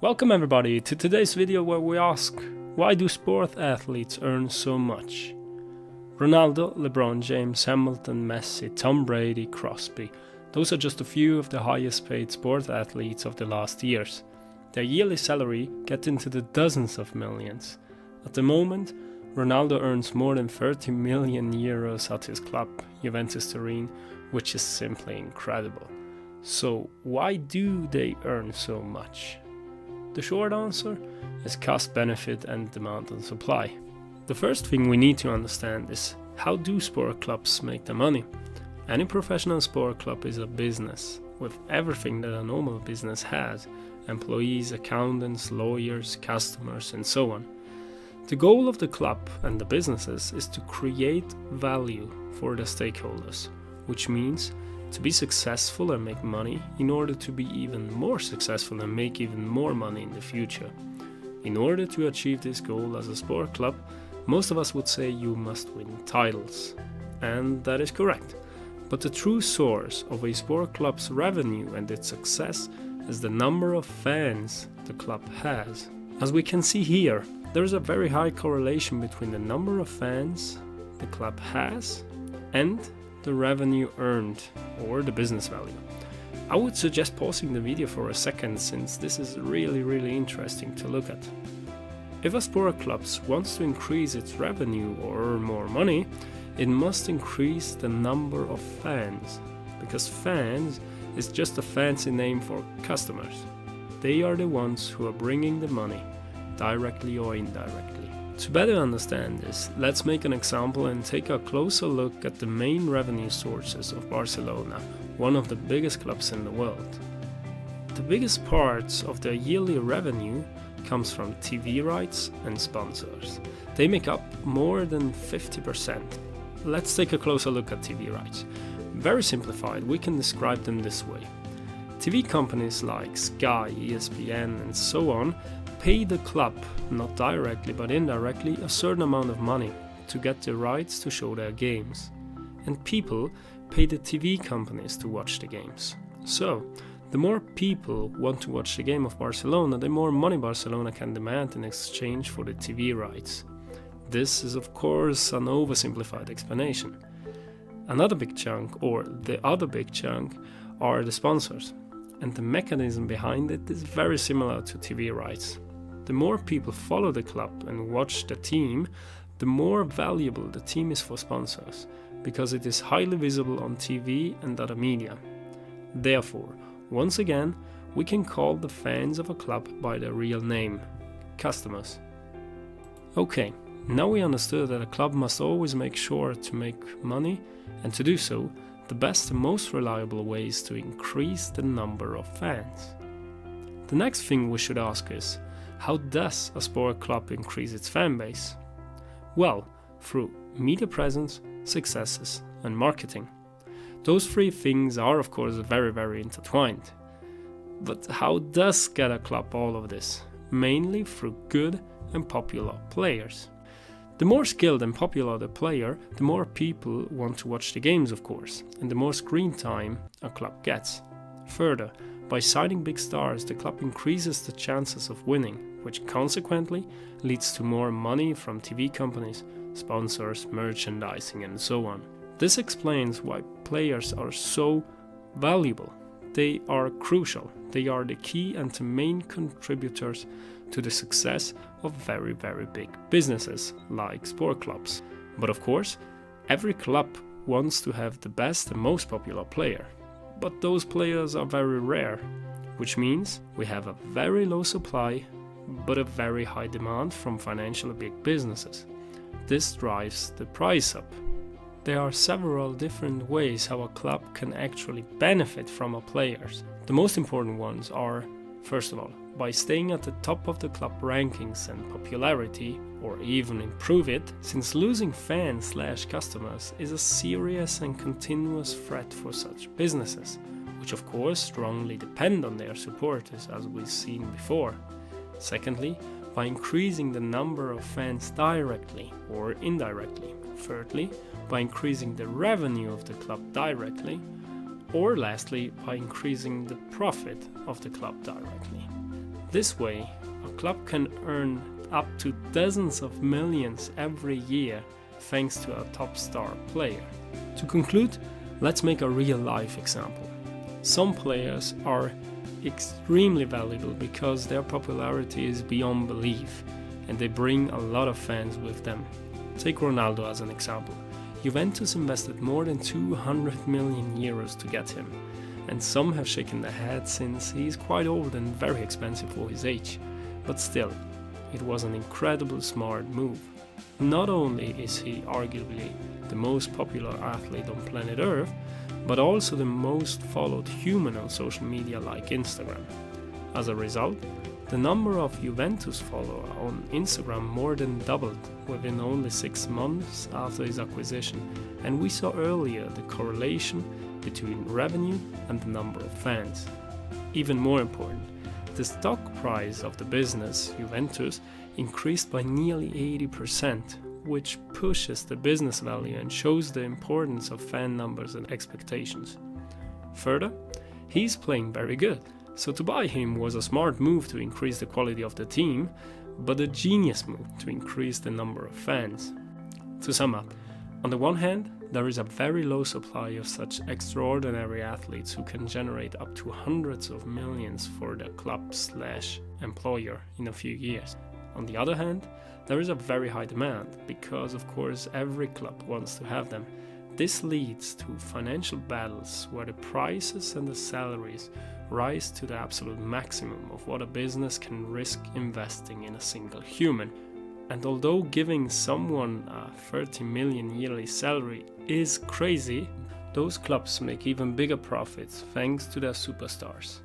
Welcome everybody to today's video where we ask, why do sport athletes earn so much? Ronaldo, LeBron James, Hamilton, Messi, Tom Brady, Crosby. Those are just a few of the highest paid sport athletes of the last years. Their yearly salary gets into the dozens of millions. At the moment, Ronaldo earns more than 30 million euros at his club, Juventus Turin, which is simply incredible. So why do they earn so much? The short answer is cost benefit and demand and supply. The first thing we need to understand is, how do sport clubs make their money? Any professional sport club is a business, with everything that a normal business has: employees, accountants, lawyers, customers, and so on. The goal of the club and the businesses is to create value for the stakeholders, which means to be successful and make money in order to be even more successful and make even more money in the future. In order to achieve this goal as a sport club, most of us would say you must win titles. And that is correct. But the true source of a sport club's revenue and its success is the number of fans the club has. As we can see here, there is a very high correlation between the number of fans the club has and the revenue earned, or the business value. I would suggest pausing the video for a second, since this is really interesting to look at. If a sport club wants to increase its revenue or earn more money, it must increase the number of fans, because fans is just a fancy name for customers. They are the ones who are bringing the money, directly or indirectly. To better understand this, let's make an example and take a closer look at the main revenue sources of Barcelona, one of the biggest clubs in the world. The biggest parts of their yearly revenue comes from TV rights and sponsors. They make up more than 50%. Let's take a closer look at TV rights. Very simplified, we can describe them this way. TV companies like Sky, ESPN, and so on pay the club, not directly but indirectly, a certain amount of money to get the rights to show their games. And people pay the TV companies to watch the games. So, the more people want to watch the game of Barcelona, the more money Barcelona can demand in exchange for the TV rights. This is of course an oversimplified explanation. Another big chunk, or the other big chunk, are the sponsors. And the mechanism behind it is very similar to TV rights. The more people follow the club and watch the team, the more valuable the team is for sponsors, because it is highly visible on TV and other media. Therefore, once again, we can call the fans of a club by their real name: customers. Okay, now we understood that a club must always make sure to make money, and to do so, the best and most reliable way is to increase the number of fans. The next thing we should ask is, how does a sport club increase its fan base? Well, through media presence, successes, and marketing. Those three things are of course very intertwined. But how does get a club all of this? Mainly through good and popular players. The more skilled and popular the player, the more people want to watch the games, of course, and the more screen time a club gets. Further, by signing big stars, the club increases the chances of winning, which consequently leads to more money from TV companies, sponsors, merchandising, and so on. This explains why players are so valuable. They are crucial. They are the key and the main contributors to the success of very big businesses like sport clubs. But of course, every club wants to have the best and most popular player. But those players are very rare, which means we have a very low supply but a very high demand from financially big businesses. This drives the price up. There are several different ways how a club can actually benefit from a players. The most important ones are, first of all, by staying at the top of the club rankings and popularity, or even improve it, since losing fans/customers is a serious and continuous threat for such businesses, which of course strongly depend on their supporters, as we've seen before. Secondly, by increasing the number of fans directly or indirectly. Thirdly, by increasing the revenue of the club directly. Or lastly, by increasing the profit of the club directly. This way, a club can earn up to dozens of millions every year thanks to a top star player. To conclude, let's make a real-life example. Some players are extremely valuable because their popularity is beyond belief and they bring a lot of fans with them. Take Ronaldo as an example. Juventus invested more than 200 million euros to get him, and some have shaken their heads since he is quite old and very expensive for his age. But still, it was an incredibly smart move. Not only is he arguably the most popular athlete on planet Earth, but also the most followed human on social media like Instagram. As a result, the number of Juventus followers on Instagram more than doubled within only 6 months after his acquisition, and we saw earlier the correlation between revenue and the number of fans. Even more important, the stock price of the business, Juventus, increased by nearly 80%, which pushes the business value and shows the importance of fan numbers and expectations. Further, he's playing very good, so to buy him was a smart move to increase the quality of the team, but a genius move to increase the number of fans. To sum up, on the one hand, there is a very low supply of such extraordinary athletes who can generate up to hundreds of millions for the club/employer in a few years. On the other hand, there is a very high demand because, of course, every club wants to have them. This leads to financial battles where the prices and the salaries rise to the absolute maximum of what a business can risk investing in a single human. And although giving someone a 30 million yearly salary is crazy, those clubs make even bigger profits thanks to their superstars.